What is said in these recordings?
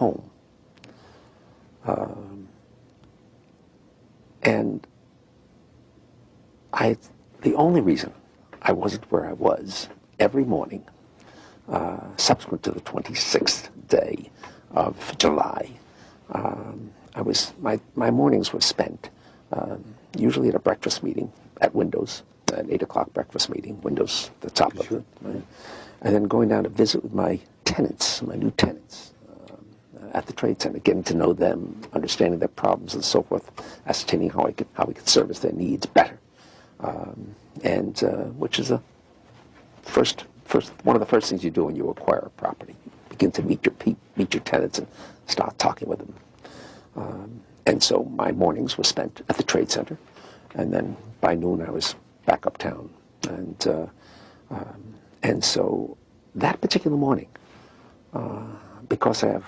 home. And the only reason I wasn't where I was every morning, subsequent to the 26th day of July, my mornings were spent usually at a breakfast meeting at Windows, an 8 o'clock breakfast meeting, Windows, the top of it, right? And then going down to visit with my tenants, my new tenants, at the Trade Center, getting to know them, understanding their problems and so forth, ascertaining how we could service their needs better, which is one of the first things you do when you acquire a property. You begin to meet your tenants and start talking with them. And so my mornings were spent at the Trade Center, and then by noon I was back uptown. And so that particular morning, because I have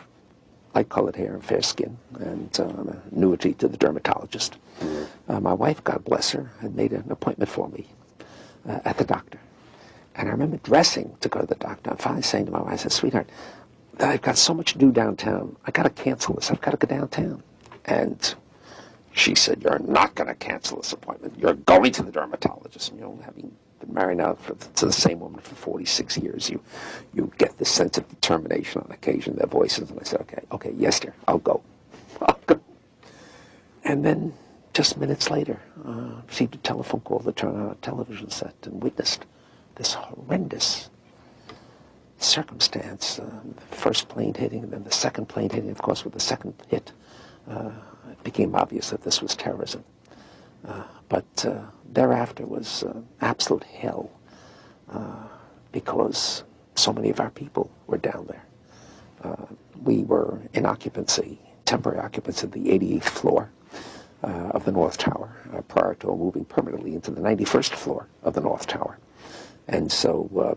light-colored hair and fair skin, and I'm an annuity to the dermatologist, my wife, God bless her, had made an appointment for me at the doctor. And I remember dressing to go to the doctor. I'm finally saying to my wife, I said, sweetheart, I've got so much to do downtown. I got to cancel this. I've got to go downtown. And she said, you're not going to cancel this appointment. You're going to the dermatologist. And, having been married now to the same woman for 46 years, you get this sense of determination on occasion, their voices. And I said, okay, yes, dear, I'll go. I'll go. And then just minutes later, received a telephone call to turn on a television set and witnessed this horrendous circumstance. The first plane hitting, and then the second plane hitting. Of course, with the second hit, it became obvious that this was terrorism. But thereafter was absolute hell because so many of our people were down there. We were in occupancy, temporary occupancy of the 88th floor of the North Tower prior to moving permanently into the 91st floor of the North Tower. And so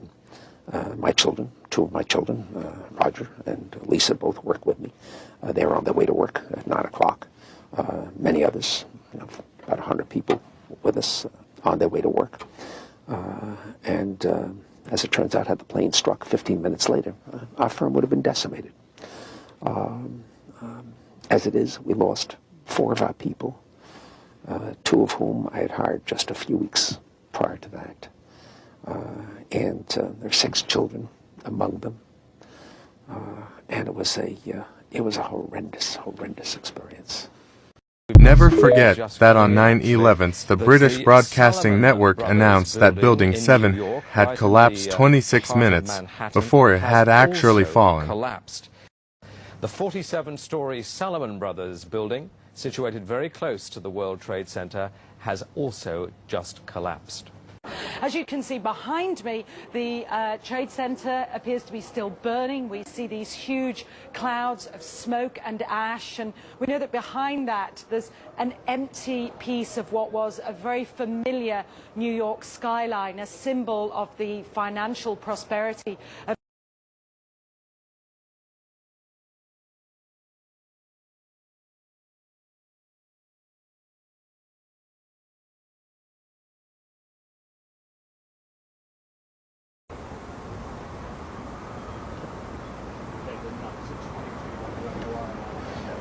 my children, two of my children, Roger and Lisa, both work with me. They were on their way to work at 9 o'clock. Many others, about 100 people with us on their way to work. And as it turns out, had the plane struck 15 minutes later, our firm would have been decimated. As it is, we lost 4 of our people, 2 of whom I had hired just a few weeks prior to that. And there are 6 children among them. And it was a horrendous experience. Never forget that on 9/11, the British Broadcasting Network announced that Building 7 had collapsed 26 minutes before it had actually fallen. The 47-story Salomon Brothers building, situated very close to the World Trade Center, has also just collapsed. As you can see behind me, the Trade Center appears to be still burning. We see these huge clouds of smoke and ash, and we know that behind that there's an empty piece of what was a very familiar New York skyline, a symbol of the financial prosperity of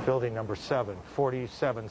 Building number 7, 47.